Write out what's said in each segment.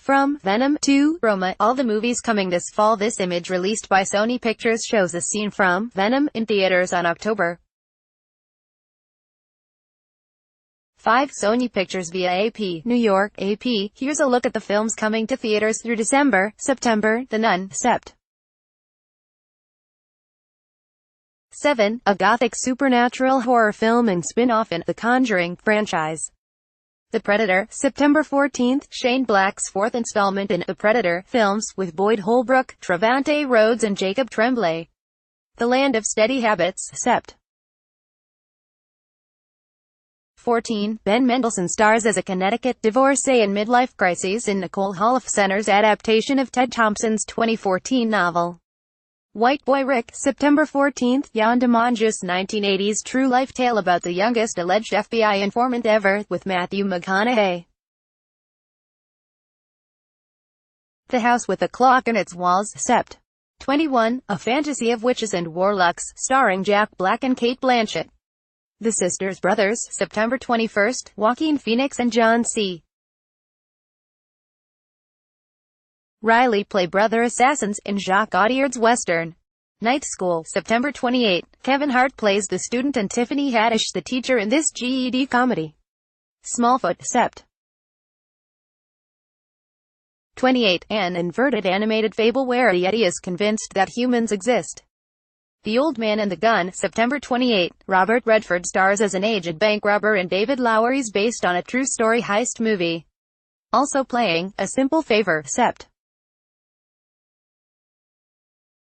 From Venom to Roma, all the movies coming this fall. This image released by Sony Pictures shows a scene from Venom in theaters on October 5. Sony Pictures via AP. New York, AP. Here's a look at the films coming to theaters through September. The Nun, Sept. 7. A gothic supernatural horror film and spin-off in The Conjuring franchise. The Predator, September 14th, Shane Black's fourth installment in The Predator films, with Boyd Holbrook, Trevante Rhodes and Jacob Tremblay. The Land of Steady Habits, Sept. 14. Ben Mendelsohn stars as a Connecticut divorcee in midlife crises in Nicole Holofcener's adaptation of Ted Thompson's 2014 novel. White Boy Rick, September 14th, Yann Demange's 1980s true-life tale about the youngest alleged FBI informant ever, with Matthew McConaughey. The House with a Clock in Its Walls, Sept. 21. A Fantasy of Witches and Warlocks, starring Jack Black and Cate Blanchett. The Sisters Brothers, September 21st, Joaquin Phoenix and John C. Riley play brother assassins in Jacques Audiard's Western. Night School, September 28. Kevin Hart plays the student and Tiffany Haddish the teacher in this GED comedy. Smallfoot, Sept. 28. An inverted animated fable where Yeti is convinced that humans exist. The Old Man and the Gun, September 28. Robert Redford stars as an aged bank robber in David Lowery's based on a true story heist movie. Also playing A Simple Favor, Sept.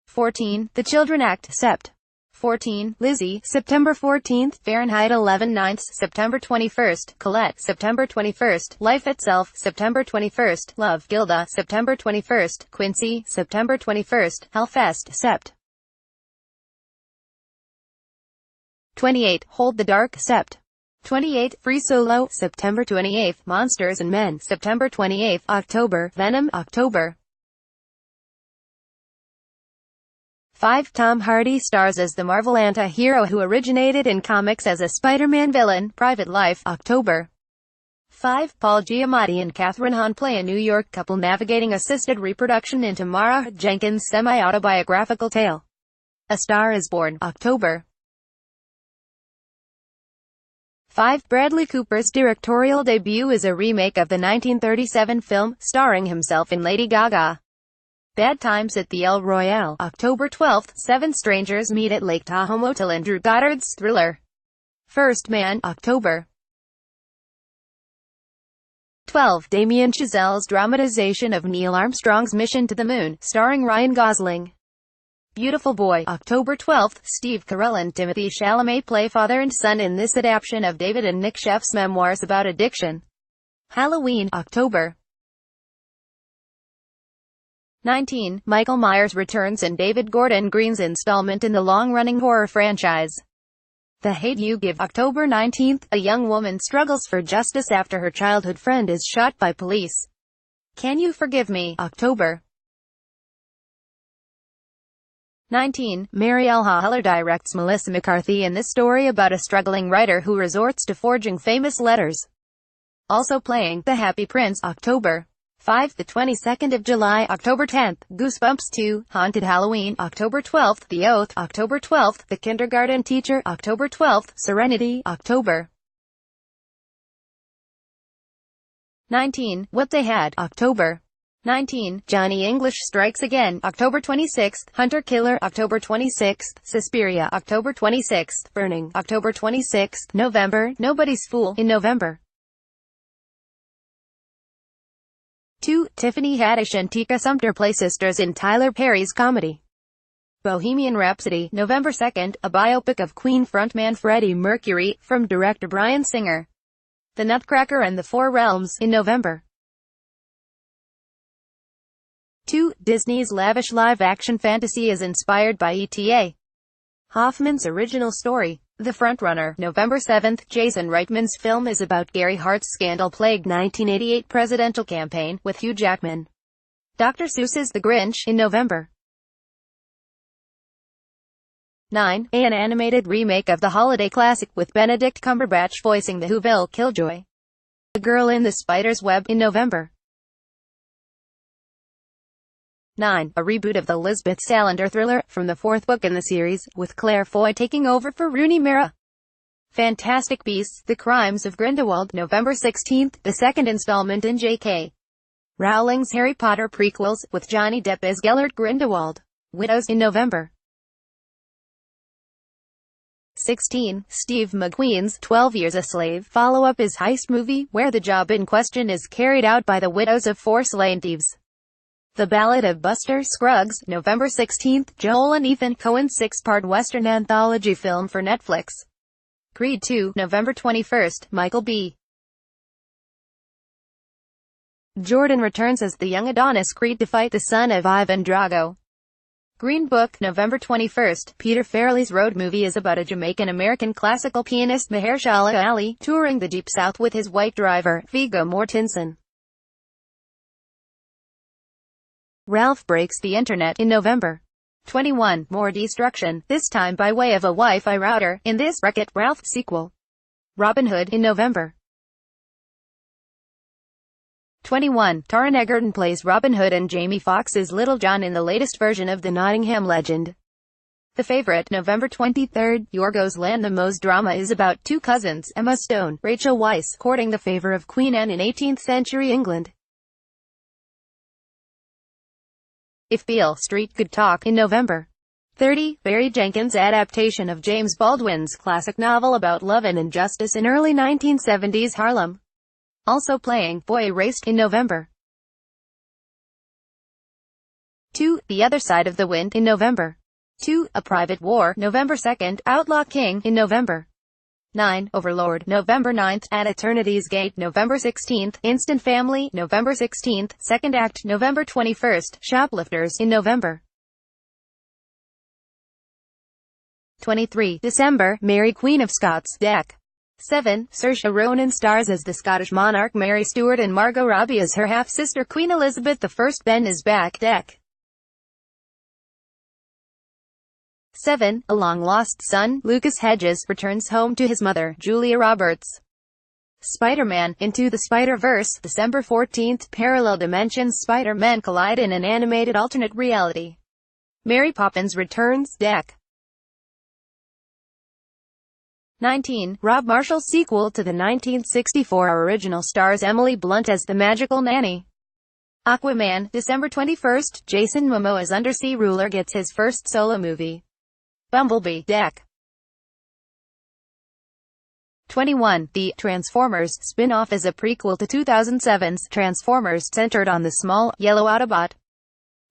14. The Children Act, Sept. 14. Lizzie, September 14th. Fahrenheit 11/9, September 21st. Colette, September 21st. Life Itself, September 21st. Love, Gilda, September 21st. Quincy, September 21st. Hellfest, Sept. 28. Hold the Dark, Sept. 28. Free Solo, September 28th. Monsters and Men, September 28th. October. Venom, October 5. Tom Hardy stars as the Marvel anti-hero who originated in comics as a Spider-Man villain. Private Life, October 5. Paul Giamatti and Kathryn Hahn play a New York couple navigating assisted reproduction in Tamara Jenkins' semi-autobiographical tale. A Star is Born, October 5. Bradley Cooper's directorial debut is a remake of the 1937 film, starring himself and Lady Gaga. Bad Times at the El Royale, October 12th. 7 Strangers Meet at Lake Tahoe Motel and Drew Goddard's thriller First Man, October 12. Damien Chazelle's dramatization of Neil Armstrong's mission to the moon, starring Ryan Gosling. Beautiful Boy, October 12th. Steve Carell and Timothée Chalamet play father and son in this adaptation of David and Nick Sheff's memoirs about addiction. Halloween, October 19. Michael Myers returns in David Gordon Green's installment in the long-running horror franchise. The Hate U Give, October 19th. A young woman struggles for justice after her childhood friend is shot by police. Can You Forgive Me, October 19. Marielle Haller directs Melissa McCarthy in this story about a struggling writer who resorts to forging famous letters. Also playing The Happy Prince, October 5. The 22nd of July, October 10th. Goosebumps 2, Haunted Halloween, October 12th. The Oath, October 12th. The Kindergarten Teacher, October 12th. Serenity, October 19. What They Had, October 19. Johnny English Strikes Again, October 26th. Hunter Killer, October 26th. Suspiria, October 26th. Burning, October 26th. November, Nobody's Fool, in November 2. Tiffany Haddish and Tika Sumpter play sisters in Tyler Perry's comedy Bohemian Rhapsody, November 2nd. A biopic of Queen frontman Freddie Mercury, from director Bryan Singer. The Nutcracker and the Four Realms, in November 2. Disney's lavish live-action fantasy is inspired by E.T.A. Hoffman's original story, The Frontrunner, November 7th. Jason Reitman's film is about Gary Hart's scandal-plagued 1988 presidential campaign, with Hugh Jackman. Dr. Seuss's The Grinch, in November 9. An animated remake of the holiday classic, with Benedict Cumberbatch voicing the Whoville Killjoy. The Girl in the Spider's Web, in November 9. A reboot of the Lisbeth Salander thriller, from the fourth book in the series, with Claire Foy taking over for Rooney Mara. Fantastic Beasts: The Crimes of Grindelwald, November 16, the second installment in J.K. Rowling's Harry Potter prequels, with Johnny Depp as Gellert Grindelwald. Widows, in November. 16. Steve McQueen's 12 Years a Slave follow-up is heist movie, where the job in question is carried out by the widows of 4 slain thieves. The Ballad of Buster Scruggs, November 16, Joel and Ethan Coen's 6-part Western anthology film for Netflix. Creed 2, November 21, Michael B. Jordan returns as the young Adonis Creed to fight the son of Ivan Drago. Green Book, November 21, Peter Farrelly's road movie is about a Jamaican-American classical pianist Mahershala Ali, touring the Deep South with his white driver, Viggo Mortensen. Ralph Breaks the Internet, in November. 21. More destruction, this time by way of a Wi-Fi router, in this Wreck-It Ralph sequel. Robin Hood, in November. 21. Taron Egerton plays Robin Hood and Jamie Foxx is Little John in the latest version of the Nottingham Legend. The Favourite, November 23. Yorgos Lanthimos' drama is about 2 cousins, Emma Stone, Rachel Weisz, courting the favour of Queen Anne in 18th-century England. If Beale Street Could Talk, in November. 30. Barry Jenkins' adaptation of James Baldwin's classic novel about love and injustice in early 1970s Harlem. Also playing Boy Erased, in November. 2. The Other Side of the Wind, in November. 2. A Private War, November 2. Outlaw King, in November. 9. Overlord, November 9. At Eternity's Gate, November 16. Instant Family, November 16. Second Act, November 21. Shoplifters, in November. 23. December, Mary Queen of Scots, Dec. 7. Saoirse Ronan stars as the Scottish monarch Mary Stuart and Margot Robbie as her half-sister Queen Elizabeth I. Ben is back, Dec. 7. A Long-Lost Son, Lucas Hedges returns home to his mother, Julia Roberts. Spider-Man, Into the Spider-Verse, December 14. Parallel dimensions, Spider-Man collide in an animated alternate reality. Mary Poppins returns, Dec. 19. Rob Marshall's sequel to the 1964 original stars Emily Blunt as the Magical Nanny. Aquaman, December 21. Jason Momoa's undersea ruler gets his first solo movie. Bumblebee, Dec. 21. The Transformers spin-off is a prequel to 2007's Transformers, centered on the small, yellow Autobot.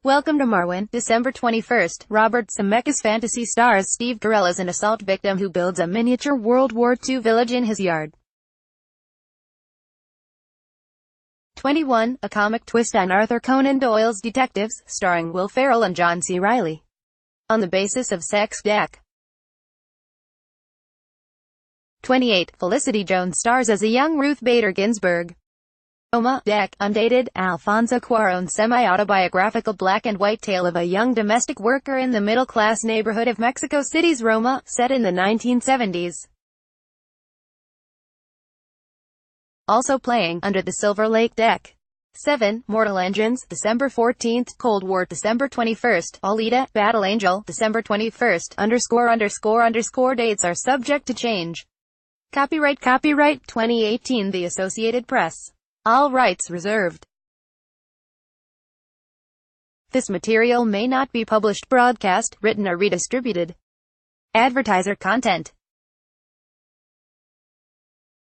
Welcome to Marwen, December 21. Robert Zemeckis fantasy stars Steve Carell as an assault victim who builds a miniature World War II village in his yard. 21. A comic twist on Arthur Conan Doyle's Detectives, starring Will Ferrell and John C. Reilly. On the Basis of Sex, Dec. 28. Felicity Jones stars as a young Ruth Bader Ginsburg. Roma, Dec. Undated, Alfonso Cuarón's semi-autobiographical black-and-white tale of a young domestic worker in the middle-class neighborhood of Mexico City's Roma, set in the 1970s. Also playing, Under the Silver Lake, Dec. 7. Mortal Engines, December 14. Cold War, December 21. Alita, Battle Angel, December 21. ____ dates are subject to change. Copyright 2018 The Associated Press. All rights reserved. This material may not be published, broadcast, written or redistributed. Advertiser content.